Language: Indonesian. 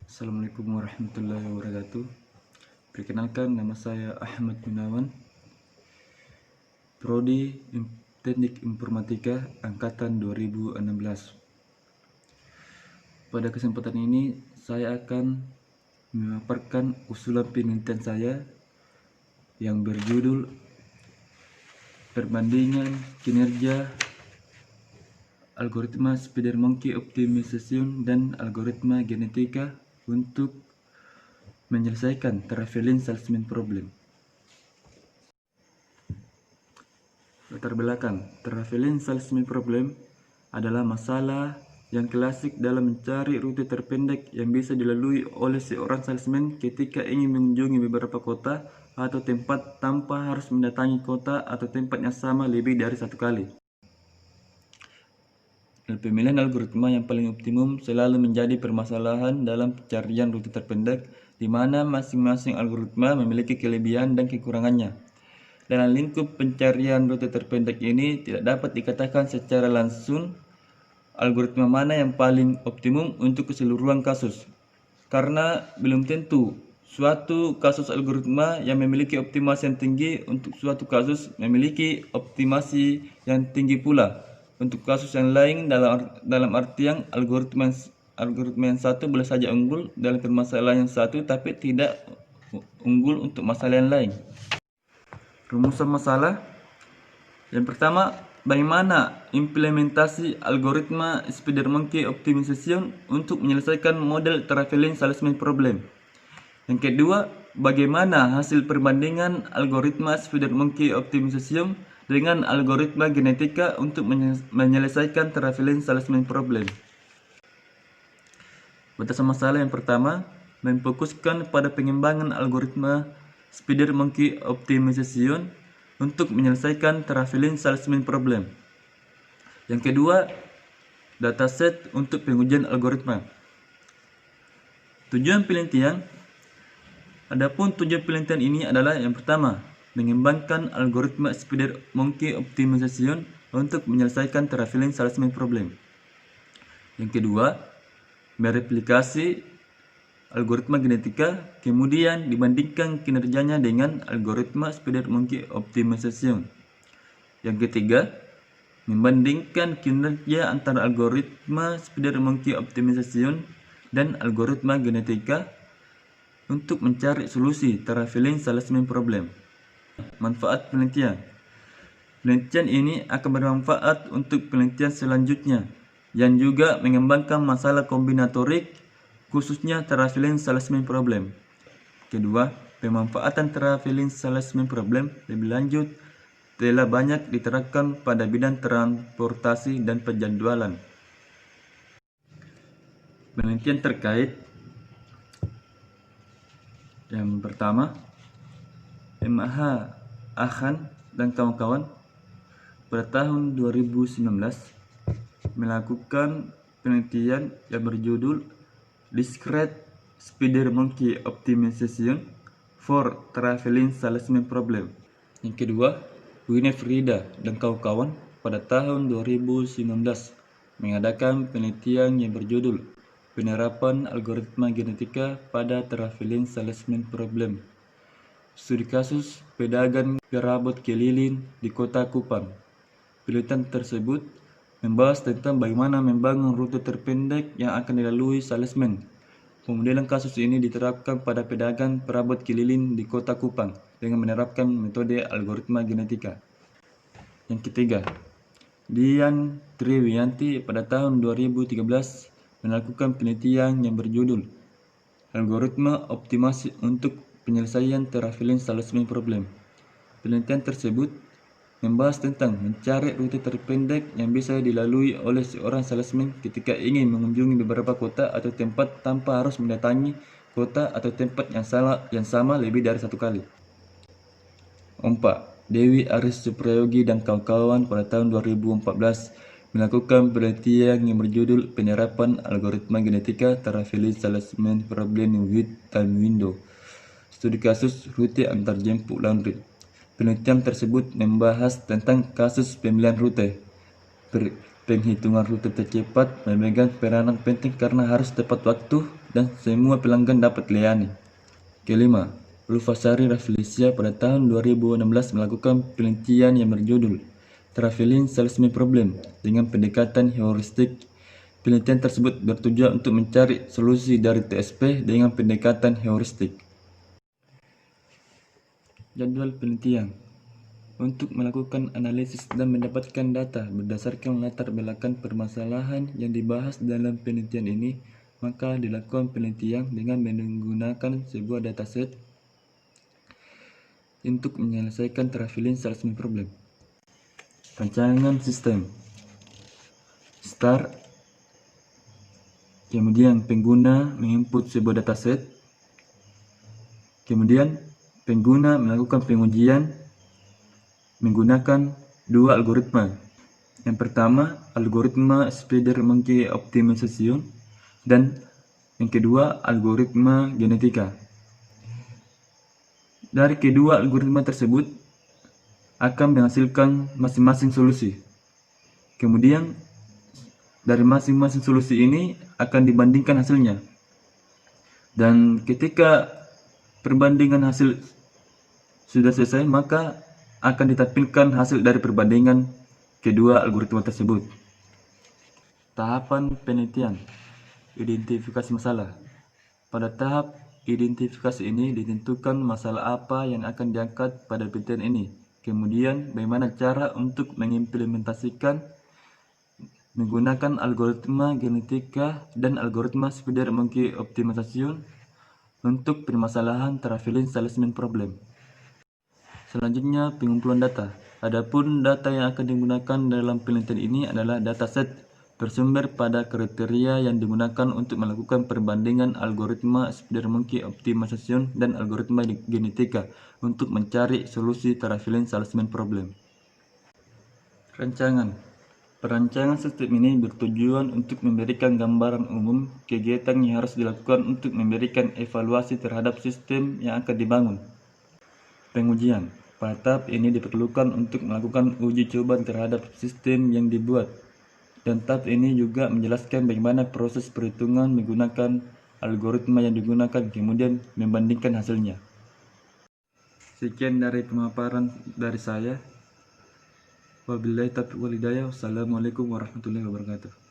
Assalamualaikum warahmatullahi wabarakatuh. Perkenalkan, nama saya Ahmad Gunawan, Prodi Teknik Informatika Angkatan 2016. Pada kesempatan ini, saya akan memaparkan usulan penelitian saya yang berjudul Perbandingan Kinerja Algoritma Spidermonkey Optimization dan Algoritma Genetika untuk menyelesaikan Traveling Salesman Problem. Latar belakang, Traveling Salesman Problem adalah masalah yang klasik dalam mencari rute terpendek yang bisa dilalui oleh seorang salesman ketika ingin mengunjungi beberapa kota atau tempat tanpa harus mendatangi kota atau tempat yang sama lebih dari satu kali. Dan pemilihan algoritma yang paling optimum selalu menjadi permasalahan dalam pencarian rute terpendek, di mana masing-masing algoritma memiliki kelebihan dan kekurangannya. Dalam lingkup pencarian rute terpendek ini, tidak dapat dikatakan secara langsung algoritma mana yang paling optimum untuk keseluruhan kasus, karena belum tentu suatu kasus algoritma yang memiliki optimasi yang tinggi untuk suatu kasus memiliki optimasi yang tinggi pula untuk kasus yang lain. Dalam artian algoritma yang satu boleh saja unggul dalam permasalahan yang satu tapi tidak unggul untuk masalah yang lain. Rumusan masalah. Yang pertama, bagaimana implementasi algoritma Spidermonkey Optimization untuk menyelesaikan model Traveling Salesman Problem. Yang kedua, bagaimana hasil perbandingan algoritma Spidermonkey Optimization dengan algoritma genetika untuk menyelesaikan Traveling Salesman Problem. Batasan masalah yang pertama, memfokuskan pada pengembangan algoritma Spidermonkey Optimization untuk menyelesaikan Traveling Salesman Problem. Yang kedua, dataset untuk pengujian algoritma. Tujuan penelitian. Adapun tujuan penelitian ini adalah yang pertama, mengembangkan algoritma Spidermonkey Optimization untuk menyelesaikan Traveling Salesman Problem. Yang kedua, mereplikasi algoritma genetika, kemudian dibandingkan kinerjanya dengan algoritma Spidermonkey Optimization. Yang ketiga, membandingkan kinerja antara algoritma Spidermonkey Optimization dan algoritma genetika untuk mencari solusi Traveling Salesman Problem. Manfaat penelitian. Penelitian ini akan bermanfaat untuk penelitian selanjutnya yang juga mengembangkan masalah kombinatorik, khususnya Traveling Salesman Problem. Kedua, pemanfaatan Traveling Salesman Problem lebih lanjut telah banyak diterapkan pada bidang transportasi dan penjadwalan. Penelitian terkait. Yang pertama, MH Akhan dan kawan-kawan pada tahun 2019 melakukan penelitian yang berjudul Discrete Spidermonkey Optimization for Traveling Salesman Problem. Yang kedua, Winifrida dan kawan-kawan pada tahun 2019 mengadakan penelitian yang berjudul Penerapan Algoritma Genetika pada Traveling Salesman Problem. Studi kasus pedagang perabot keliling di Kota Kupang. Penelitian tersebut membahas tentang bagaimana membangun rute terpendek yang akan dilalui salesman. Pemodelan kasus ini diterapkan pada pedagang perabot keliling di Kota Kupang dengan menerapkan metode algoritma genetika. Yang ketiga, Dian Triwiyanti pada tahun 2013 melakukan penelitian yang berjudul Algoritma Optimasi untuk Penyelesaian Traveling Salesman Problem. Penelitian tersebut membahas tentang mencari rute terpendek yang bisa dilalui oleh seorang salesman ketika ingin mengunjungi beberapa kota atau tempat tanpa harus mendatangi kota atau tempat yang sama lebih dari satu kali. 4. Dewi Aris Suprayogi dan kawan-kawan pada tahun 2014 melakukan penelitian yang berjudul Penerapan Algoritma Genetika Traveling Salesman Problem with Time Window. Studi kasus rute antar jemput laundry. Penelitian tersebut membahas tentang kasus pemilihan rute, Penghitungan rute tercepat memegang peranan penting karena harus tepat waktu dan semua pelanggan dapat layani. Kelima, Lufasari Rafflesia pada tahun 2016 melakukan penelitian yang berjudul Traveling Salesman Problem dengan pendekatan heuristik. Penelitian tersebut bertujuan untuk mencari solusi dari TSP dengan pendekatan heuristik. Jadwal penelitian. Untuk melakukan analisis dan mendapatkan data berdasarkan latar belakang permasalahan yang dibahas dalam penelitian ini, maka dilakukan penelitian dengan menggunakan sebuah dataset untuk menyelesaikan traveling salesman problem. Rancangan sistem. Start. Kemudian pengguna menginput sebuah dataset. Kemudian pengguna melakukan pengujian menggunakan dua algoritma. Yang pertama, algoritma Spider-Monkey Optimization, dan yang kedua, algoritma genetika. Dari kedua algoritma tersebut akan menghasilkan masing-masing solusi. Kemudian dari masing-masing solusi ini akan dibandingkan hasilnya. Dan ketika perbandingan hasil sudah selesai, maka akan ditampilkan hasil dari perbandingan kedua algoritma tersebut. Tahapan penelitian. Identifikasi masalah. Pada tahap identifikasi ini ditentukan masalah apa yang akan diangkat pada penelitian ini. Kemudian bagaimana cara untuk mengimplementasikan menggunakan algoritma genetika dan algoritma Spider-Monkey Optimization untuk permasalahan traveling salesman problem. Selanjutnya, pengumpulan data. Adapun data yang akan digunakan dalam penelitian ini adalah dataset bersumber pada kriteria yang digunakan untuk melakukan perbandingan algoritma Spider-Monkey Optimization dan algoritma genetika untuk mencari solusi traveling salesman problem. Rancangan. Perancangan sistem ini bertujuan untuk memberikan gambaran umum kegiatan yang harus dilakukan untuk memberikan evaluasi terhadap sistem yang akan dibangun. Pengujian. Pada tahap ini diperlukan untuk melakukan uji coba terhadap sistem yang dibuat. Dan tahap ini juga menjelaskan bagaimana proses perhitungan menggunakan algoritma yang digunakan, kemudian membandingkan hasilnya. Sekian dari pemaparan dari saya. Wabillahi taufiq wal hidayah. Wassalamualaikum warahmatullahi wabarakatuh.